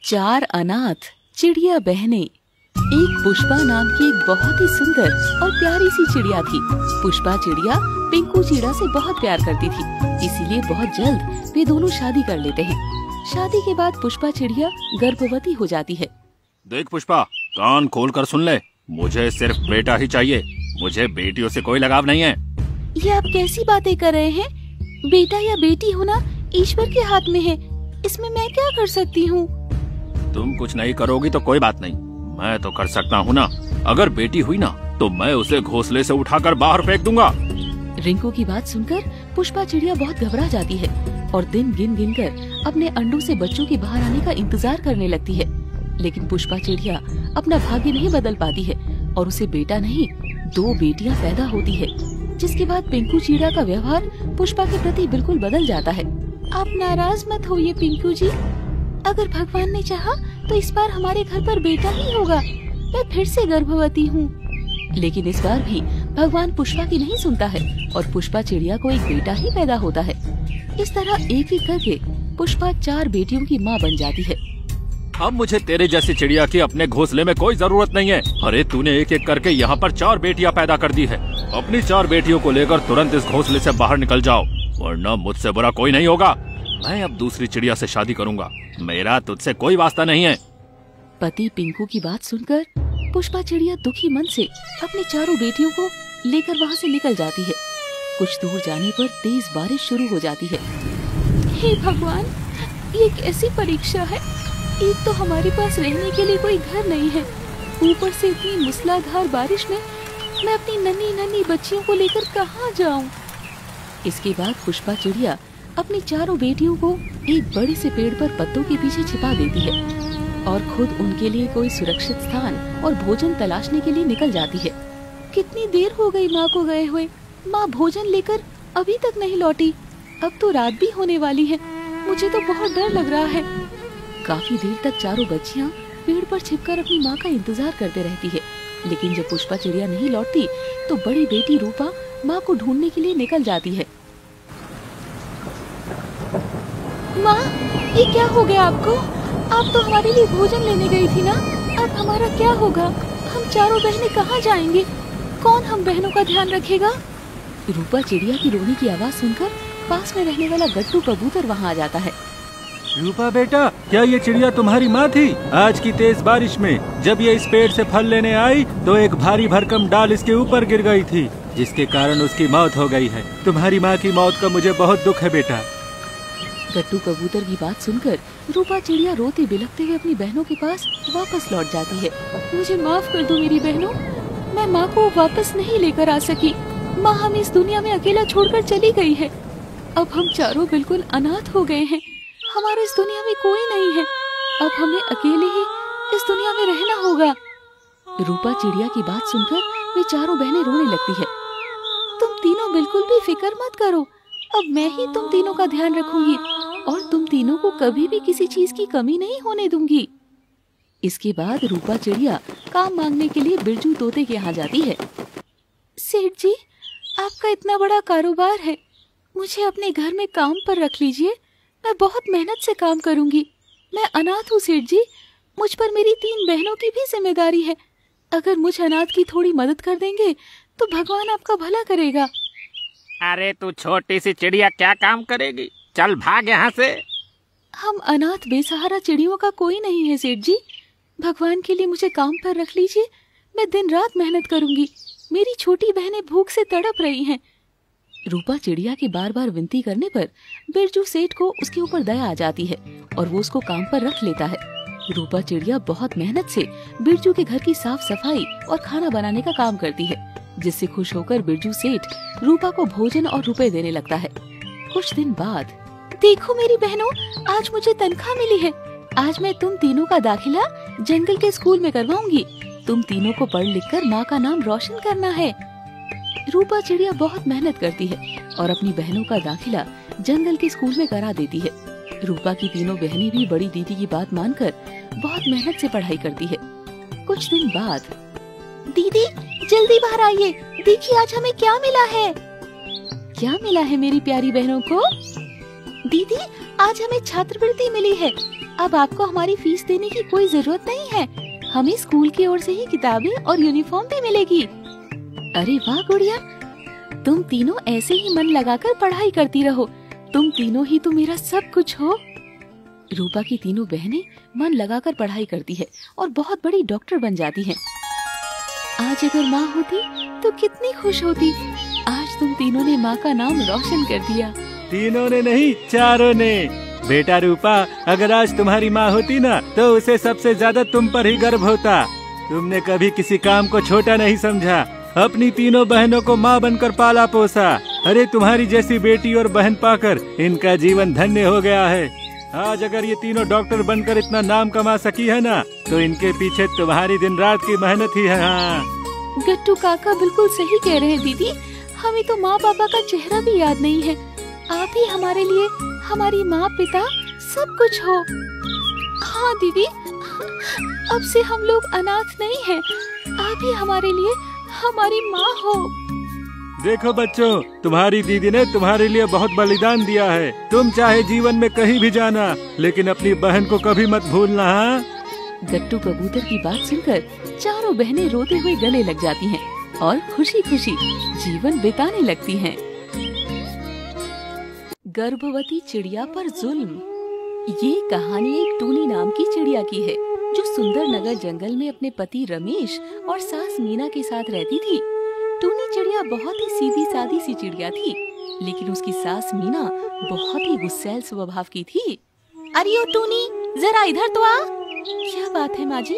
चार अनाथ चिड़िया बहनें। एक पुष्पा नाम की एक बहुत ही सुंदर और प्यारी सी चिड़िया थी। पुष्पा चिड़िया पिंकू चिड़िया से बहुत प्यार करती थी, इसीलिए बहुत जल्द वे दोनों शादी कर लेते हैं। शादी के बाद पुष्पा चिड़िया गर्भवती हो जाती है। देख पुष्पा, कान खोल कर सुन ले, मुझे सिर्फ बेटा ही चाहिए, मुझे बेटियों से कोई लगाव नहीं है। ये आप कैसी बातें कर रहे हैं? बेटा या बेटी होना ईश्वर के हाथ में है, इसमें मैं क्या कर सकती हूँ? तुम कुछ नहीं करोगी तो कोई बात नहीं, मैं तो कर सकता हूँ ना। अगर बेटी हुई ना तो मैं उसे घोंसले से उठाकर बाहर फेंक दूंगा। रिंकू की बात सुनकर पुष्पा चिड़िया बहुत घबरा जाती है और दिन गिन गिन कर अपने अंडों से बच्चों के बाहर आने का इंतजार करने लगती है। लेकिन पुष्पा चिड़िया अपना भाग्य नहीं बदल पाती है और उसे बेटा नहीं 2 बेटियां पैदा होती है। जिसके बाद पिंकू चिड़िया का व्यवहार पुष्पा के प्रति बिल्कुल बदल जाता है। आप नाराज मत होइए पिंकू जी, अगर भगवान ने चाहा तो इस बार हमारे घर पर बेटा ही होगा। मैं फिर से गर्भवती हूँ। लेकिन इस बार भी भगवान पुष्पा की नहीं सुनता है और पुष्पा चिड़िया को एक बेटा ही पैदा होता है। इस तरह एक एक करके पुष्पा 4 बेटियों की माँ बन जाती है। अब मुझे तेरे जैसी चिड़िया की अपने घोंसले में कोई जरूरत नहीं है। अरे तूने एक एक करके यहाँ पर 4 बेटियाँ पैदा कर दी है। अपनी 4 बेटियों को लेकर तुरंत इस घोंसले से बाहर निकल जाओ, वरना मुझसे बुरा कोई नहीं होगा। मैं अब दूसरी चिड़िया से शादी करूंगा, मेरा तुझसे कोई वास्ता नहीं है। पति पिंकू की बात सुनकर पुष्पा चिड़िया दुखी मन से अपनी 4 बेटियों को लेकर वहाँ से निकल जाती है। कुछ दूर जाने पर तेज बारिश शुरू हो जाती है। हे भगवान, ये कैसी परीक्षा है? एक तो हमारे पास रहने के लिए कोई घर नहीं है, ऊपर से इतनी मूसलाधार बारिश में मैं अपनी नन्ही नन्ही बच्चियों को लेकर कहाँ जाऊँ? इसके बाद पुष्पा चिड़िया अपनी 4 बेटियों को एक बड़े से पेड़ पर पत्तों के पीछे छिपा देती है और खुद उनके लिए कोई सुरक्षित स्थान और भोजन तलाशने के लिए निकल जाती है। कितनी देर हो गई माँ को गए हुए, माँ भोजन लेकर अभी तक नहीं लौटी। अब तो रात भी होने वाली है, मुझे तो बहुत डर लग रहा है। काफी देर तक 4 बच्चियाँ पेड़ पर छिपकर अपनी माँ का इंतजार करते रहती है। लेकिन जब पुष्पा चिड़िया नहीं लौटती तो बड़ी बेटी रूपा माँ को ढूंढने के लिए निकल जाती है। माँ, ये क्या हो गया आपको? आप तो हमारे लिए भोजन लेने गई थी ना, अब हमारा क्या होगा? हम 4 बहनें कहाँ जाएंगे? कौन हम बहनों का ध्यान रखेगा? रूपा चिड़िया की रोने की आवाज सुनकर पास में रहने वाला गट्टू कबूतर वहाँ आ जाता है। रूपा बेटा, क्या ये चिड़िया तुम्हारी माँ थी? आज की तेज बारिश में जब ये इस पेड़ से फल लेने आई तो एक भारी भरकम डाल इसके ऊपर गिर गई थी, जिसके कारण उसकी मौत हो गई है। तुम्हारी माँ की मौत का मुझे बहुत दुख है बेटा। गट्टू कबूतर की बात सुनकर रूपा चिड़िया रोते बिलखते हुए अपनी बहनों के पास वापस लौट जाती है। मुझे माफ कर दो मेरी बहनों, मैं माँ को वापस नहीं लेकर आ सकी। माँ हमें इस दुनिया में अकेला छोड़कर चली गई है। अब हम 4 बिल्कुल अनाथ हो गए हैं, हमारे इस दुनिया में कोई नहीं है। अब हमें अकेले ही इस दुनिया में रहना होगा। रूपा चिड़िया की बात सुनकर वे 4 बहनें रोने लगती है। तुम तीनों बिल्कुल भी फिक्र मत करो, अब मैं ही तुम तीनों का ध्यान रखूंगी और तुम तीनों को कभी भी किसी चीज की कमी नहीं होने दूंगी। इसके बाद रूपा चिड़िया काम मांगने के लिए बिरजू तोते के यहाँ जाती है। सेठ जी, आपका इतना बड़ा कारोबार है, मुझे अपने घर में काम पर रख लीजिए, मैं बहुत मेहनत से काम करूंगी। मैं अनाथ हूँ सेठ जी, मुझ पर मेरी 3 बहनों की भी जिम्मेदारी है। अगर मुझ अनाथ की थोड़ी मदद कर देंगे तो भगवान आपका भला करेगा। अरे तू छोटी सी चिड़िया क्या काम करेगी, चल भाग यहाँ से। हम अनाथ बेसहारा चिड़ियों का कोई नहीं है सेठ जी, भगवान के लिए मुझे काम पर रख लीजिए, मैं दिन रात मेहनत करूंगी। मेरी छोटी बहनें भूख से तड़प रही हैं। रूपा चिड़िया के बार बार विनती करने पर बिरजू सेठ को उसके ऊपर दया आ जाती है और वो उसको काम पर रख लेता है। रूपा चिड़िया बहुत मेहनत से बिरजू के घर की साफ सफाई और खाना बनाने का काम करती है, जिससे खुश होकर बिरजू सेठ रूपा को भोजन और रुपए देने लगता है। कुछ दिन बाद, देखो मेरी बहनों, आज मुझे तनख्वाह मिली है। आज मैं तुम तीनों का दाखिला जंगल के स्कूल में करवाऊंगी। तुम तीनों को पढ़ लिख कर माँ का नाम रोशन करना है। रूपा चिड़िया बहुत मेहनत करती है और अपनी बहनों का दाखिला जंगल के स्कूल में करा देती है। रूपा की तीनों बहनें भी बड़ी दीदी की बात मानकर बहुत मेहनत से पढ़ाई करती है। कुछ दिन बाद, दीदी जल्दी बाहर आइए, देखिए आज हमें क्या मिला है। क्या मिला है मेरी प्यारी बहनों को? दीदी आज हमें छात्रवृत्ति मिली है, अब आपको हमारी फीस देने की कोई जरूरत नहीं है। हमें स्कूल की ओर से ही किताबें और यूनिफॉर्म भी मिलेगी। अरे वाह गुड़िया, तुम तीनों ऐसे ही मन लगाकर पढ़ाई करती रहो। तुम तीनों ही तो मेरा सब कुछ हो। रूपा की तीनों बहनें मन लगाकर पढ़ाई करती है और बहुत बड़ी डॉक्टर बन जाती हैं। आज अगर माँ होती तो कितनी खुश होती। आज तुम तीनों ने माँ का नाम रोशन कर दिया। तीनों ने नहीं, चारों ने। बेटा रूपा, अगर आज तुम्हारी माँ होती ना तो उसे सबसे ज्यादा तुम पर ही गर्व होता। तुमने कभी किसी काम को छोटा नहीं समझा, अपनी तीनों बहनों को माँ बनकर पाला पोसा। अरे तुम्हारी जैसी बेटी और बहन पाकर इनका जीवन धन्य हो गया है। आज अगर ये तीनों डॉक्टर बनकर इतना नाम कमा सकी है ना तो इनके पीछे तुम्हारी दिन रात की मेहनत ही है। हाँ गट्टू काका बिल्कुल सही कह रहे हैं दीदी। हमें तो माँ पापा का चेहरा भी याद नहीं है। आप ही हमारे लिए हमारी माँ पिता सब कुछ हो। हाँ दीदी, अब से हम लोग अनाथ नहीं हैं। आप ही हमारे लिए हमारी माँ हो। देखो बच्चों, तुम्हारी दीदी ने तुम्हारे लिए बहुत बलिदान दिया है। तुम चाहे जीवन में कहीं भी जाना, लेकिन अपनी बहन को कभी मत भूलना। हाँ? गट्टू कबूतर की बात सुनकर चारों बहनें रोते हुए गले लग जाती हैं और खुशी खुशी जीवन बिताने लगती हैं। गर्भवती चिड़िया पर जुल्म। ये कहानी एक टूनी नाम की चिड़िया की है जो सुंदर नगर जंगल में अपने पति रमेश और सास मीना के साथ रहती थी। टूनी चिड़िया बहुत ही सीधी सादी सी चिड़िया थी, लेकिन उसकी सास मीना बहुत ही गुस्सैल स्वभाव की थी। अरे ओ टूनी, जरा इधर तो आ। क्या बात है माँ जी,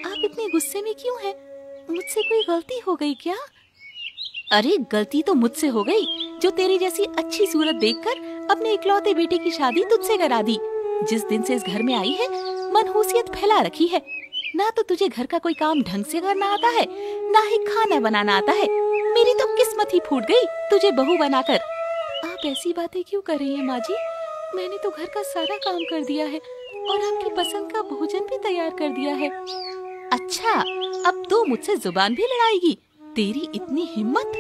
आप इतने गुस्से में क्यों हैं? मुझसे कोई गलती हो गई क्या? अरे गलती तो मुझसे हो गई जो तेरी जैसी अच्छी सूरत देखकर अपने इकलौते बेटे की शादी तुझसे करा दी। जिस दिन से इस घर में आई है मनहूसियत फैला रखी है। ना तो तुझे घर का कोई काम ढंग से करना आता है, ना ही खाना बनाना आता है। मेरी तो किस्मत ही फूट गई तुझे बहू बनाकर। आप ऐसी बातें क्यों कर रही हैं माँ जी? मैंने तो घर का सारा काम कर दिया है और आपकी पसंद का भोजन भी तैयार कर दिया है। अच्छा, अब तो मुझसे जुबान भी लड़ाएगी? तेरी इतनी हिम्मत?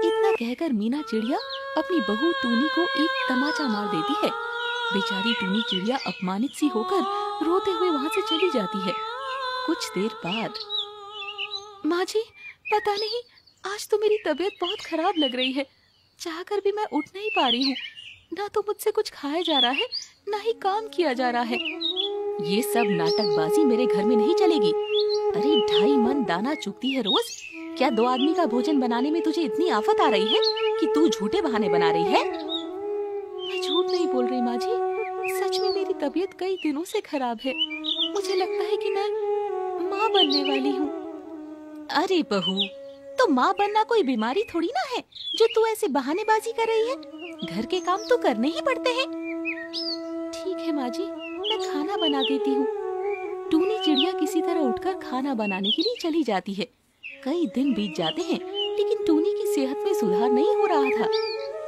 इतना कहकर मीना चिड़िया अपनी बहू टूनी को एक तमाचा मार देती है। बेचारी टूनी चिड़िया अपमानित सी होकर रोते हुए वहाँ से चली जाती है। कुछ देर बाद, माँ जी पता नहीं आज तो मेरी तबीयत बहुत खराब लग रही है। चाहकर भी मैं उठ नहीं पा रही हूँ। ना तो मुझसे कुछ खाया जा रहा है, ना ही काम किया जा रहा है। ये सब नाटकबाजी मेरे घर में नहीं चलेगी। अरे 2.5 मन दाना चुगती है रोज। क्या 2 आदमी का भोजन बनाने में तुझे इतनी आफत आ रही है कि तू झूठे बहाने बना रही है? मैं झूठ नहीं बोल रही माँ जी, सच में मेरी तबीयत कई दिनों से खराब है। मुझे लगता है कि मैं माँ बनने वाली हूँ। अरे बहू, तो माँ बनना कोई बीमारी थोड़ी ना है जो तू ऐसे बहानेबाजी कर रही है। घर के काम तो करने ही पड़ते हैं। ठीक है माँ जी, मैं खाना बना देती हूँ। टूनी चिड़िया किसी तरह उठकर खाना बनाने के लिए चली जाती है। कई दिन बीत जाते हैं लेकिन टूनी की सेहत में सुधार नहीं हो रहा था।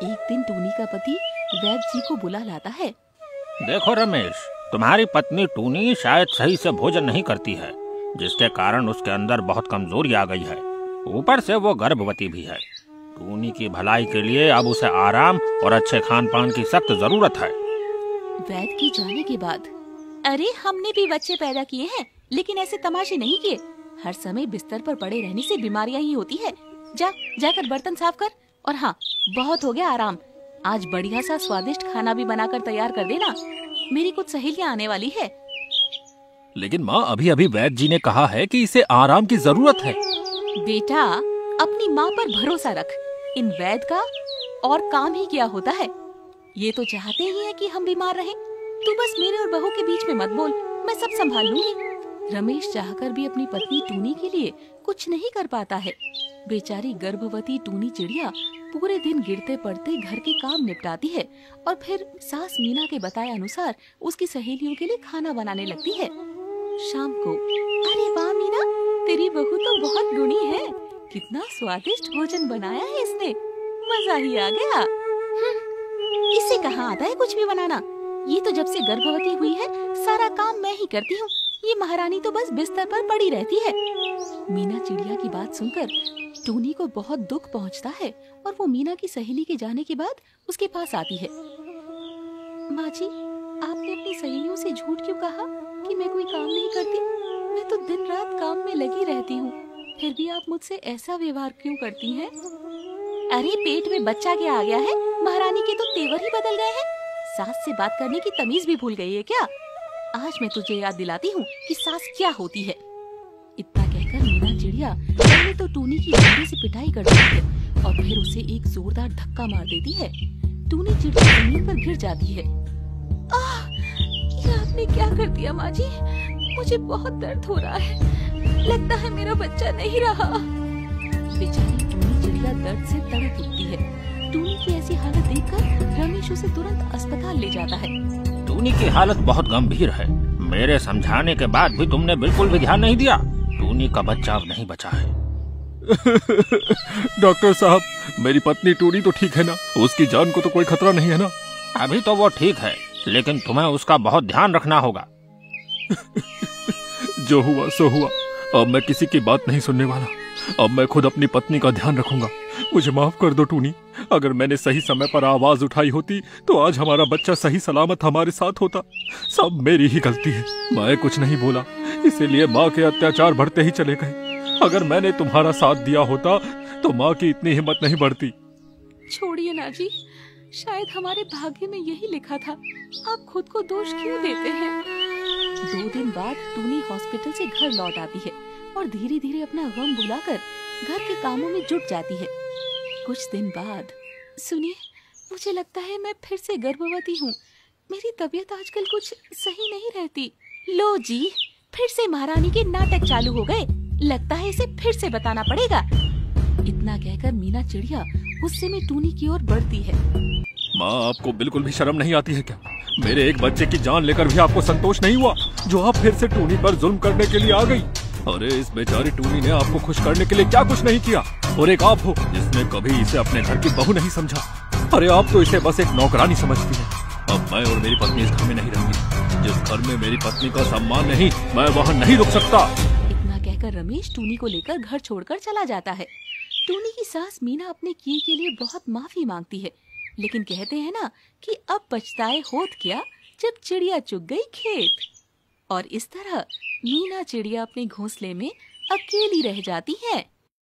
एक दिन टूनी का पति वैद्य जी को बुला लाता है। देखो रमेश, तुम्हारी पत्नी टूनी शायद सही से भोजन नहीं करती है, जिसके कारण उसके अंदर बहुत कमजोरी आ गई है। ऊपर से वो गर्भवती भी है। टूनी की भलाई के लिए अब उसे आराम और अच्छे खान पान की सख्त जरूरत है। वैद्य के जाने के बाद, अरे हमने भी बच्चे पैदा किए हैं लेकिन ऐसे तमाशे नहीं किए। हर समय बिस्तर पर पड़े रहने से बीमारियां ही होती है। जाकर बर्तन साफ कर। और हाँ, बहुत हो गया आराम। आज बढ़िया सा स्वादिष्ट खाना भी बनाकर तैयार कर देना। मेरी कुछ सहेलियां आने वाली है। लेकिन माँ, अभी अभी वैद्य जी ने कहा है कि इसे आराम की जरूरत है। बेटा, अपनी माँ पर भरोसा रख। इन वैद्य का और काम ही क्या होता है। ये तो चाहते ही है कि हम बीमार रहें। तू बस मेरे और बहू के बीच में मत बोल, मैं सब संभाल लूंगी। रमेश चाहकर भी अपनी पत्नी टूनी के लिए कुछ नहीं कर पाता है। बेचारी गर्भवती टूनी चिड़िया पूरे दिन गिरते पड़ते घर के काम निपटाती है और फिर सास मीना के बताए अनुसार उसकी सहेलियों के लिए खाना बनाने लगती है। शाम को, अरे वाह मीना, तेरी बहू तो बहुत गुणी है। कितना स्वादिष्ट भोजन बनाया है इसने, मजा ही आ गया। इसे कहाँ आता है कुछ भी बनाना। ये तो जब से गर्भवती हुई है सारा काम मैं ही करती हूँ। ये महारानी तो बस बिस्तर पर पड़ी रहती है। मीना चिड़िया की बात सुनकर टूनी को बहुत दुख पहुँचता है और वो मीना की सहेली के जाने के बाद उसके पास आती है। माँ जी, आपने अपनी सहेलियों से झूठ क्यों कहा कि मैं कोई काम नहीं करती? मैं तो दिन रात काम में लगी रहती हूँ, फिर भी आप मुझसे ऐसा व्यवहार क्यों करती हैं? अरे पेट में बच्चा क्या आ गया है? महारानी के तो तेवर ही बदल गए हैं। सास से बात करने की तमीज भी भूल गई है क्या? आज मैं तुझे याद दिलाती हूँ कि सास क्या होती है। इतना कहकर मीना चिड़िया पहले तो टूनी की डंडे से पिटाई कर देती है और फिर उसे एक जोरदार धक्का मार देती है। टूनी चिड़िया जमीन पर गिर जाती है। आह! ये आपने क्या कर दिया माँ जी? मुझे बहुत दर्द हो रहा है, लगता है मेरा बच्चा नहीं रहा। बेचारी टूनी चिड़िया दर्द से तड़प उठती है। टूनी की ऐसी हालत देखकर रमेश उसे तुरंत अस्पताल ले जाता है। टूनी की हालत बहुत गंभीर है। मेरे समझाने के बाद भी तुमने बिल्कुल भी ध्यान नहीं दिया। टूनी का बच्चा अब नहीं बचा है। डॉक्टर साहब, मेरी पत्नी टूनी तो ठीक है ना? उसकी जान को तो कोई खतरा नहीं है ना? अभी तो वो ठीक है, लेकिन तुम्हें उसका बहुत ध्यान रखना होगा। जो हुआ सो हुआ, अब मैं किसी की बात नहीं सुनने वाला। अब मैं खुद अपनी पत्नी का ध्यान रखूंगा। मुझे माफ कर दो टूनी। अगर मैंने सही समय पर आवाज उठाई होती तो आज हमारा बच्चा सही सलामत हमारे साथ होता। सब मेरी ही गलती है, मैं कुछ नहीं बोला, इसीलिए माँ के अत्याचार बढ़ते ही चले गए। अगर मैंने तुम्हारा साथ दिया होता तो माँ की इतनी हिम्मत नहीं बढ़ती। छोड़िए ना जी, शायद हमारे भाग्य में यही लिखा था। आप खुद को दोष क्यों देते हैं? 2 दिन बाद टूनी हॉस्पिटल से घर लौट आती है और धीरे धीरे अपना गम भुलाकर घर के कामों में जुट जाती है। कुछ दिन बाद, सुनिए, मुझे लगता है मैं फिर से गर्भवती हूँ। मेरी तबीयत आजकल कुछ सही नहीं रहती। लो जी, फिर से महारानी के नाटक चालू हो गए। लगता है इसे फिर से बताना पड़ेगा। इतना कहकर मीना चिड़िया गुस्से में टूनी की ओर बढ़ती है। माँ, आपको बिल्कुल भी शर्म नहीं आती है क्या? मेरे एक बच्चे की जान लेकर भी आपको संतोष नहीं हुआ, जो आप फिर से टूनी पर जुल्म करने के लिए आ गई। अरे इस बेचारी टूनी ने आपको खुश करने के लिए क्या कुछ नहीं किया, और एक आप हो जिसने कभी इसे अपने घर की बहू नहीं समझा। अरे आप तो इसे बस एक नौकरानी समझती हैं। अब मैं और मेरी पत्नी इस घर में नहीं रहेंगी। जिस घर में मेरी पत्नी का सम्मान नहीं, मैं वहाँ नहीं रुक सकता। इतना कहकर रमेश टूनी को लेकर घर छोड़कर चला जाता है। टूनी की सास मीना अपने किए के लिए बहुत माफी मांगती है, लेकिन कहते हैं ना कि अब पछताए होत क्या जब चिड़िया चुग गई खेत। और इस तरह मीना चिड़िया अपने घोंसले में अकेली रह जाती है।